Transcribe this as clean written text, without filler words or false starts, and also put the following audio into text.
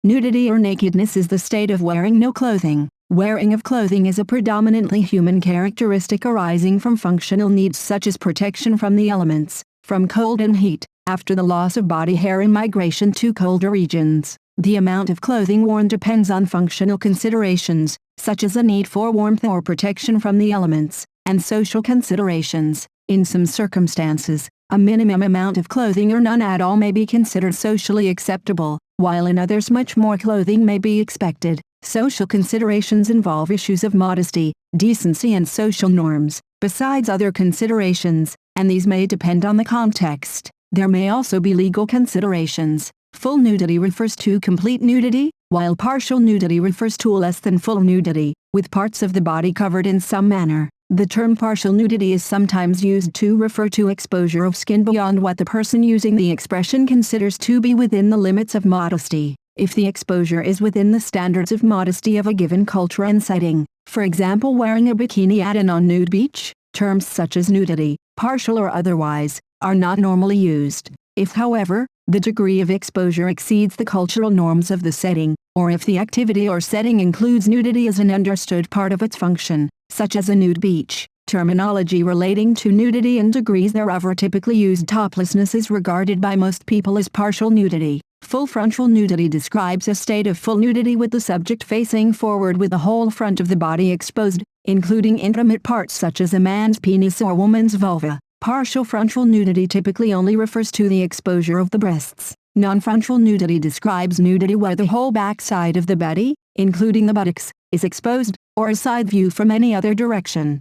Nudity or nakedness is the state of wearing no clothing. Wearing of clothing is a predominantly human characteristic arising from functional needs such as protection from the elements, from cold and heat, after the loss of body hair in migration to colder regions. The amount of clothing worn depends on functional considerations, such as a need for warmth or protection from the elements, and social considerations. In some circumstances, a minimum amount of clothing or none at all may be considered socially acceptable, while in others much more clothing may be expected. Social considerations involve issues of modesty, decency and social norms, besides other considerations, and these may depend on the context. There may also be legal considerations. Full nudity refers to complete nudity, while partial nudity refers to less than full nudity, with parts of the body covered in some manner. The term partial nudity is sometimes used to refer to exposure of skin beyond what the person using the expression considers to be within the limits of modesty. If the exposure is within the standards of modesty of a given culture and setting, for example wearing a bikini at a non-nude beach, terms such as nudity, partial or otherwise, are not normally used. If however, the degree of exposure exceeds the cultural norms of the setting, or if the activity or setting includes nudity as an understood part of its function, such as a nude beach, terminology relating to nudity and degrees thereof are typically used. Toplessness is regarded by most people as partial nudity. Full frontal nudity describes a state of full nudity with the subject facing forward with the whole front of the body exposed, including intimate parts such as a man's penis or woman's vulva. Partial frontal nudity typically only refers to the exposure of the breasts. Non-frontal nudity describes nudity where the whole backside of the body, including the buttocks, is exposed, or a side view from any other direction.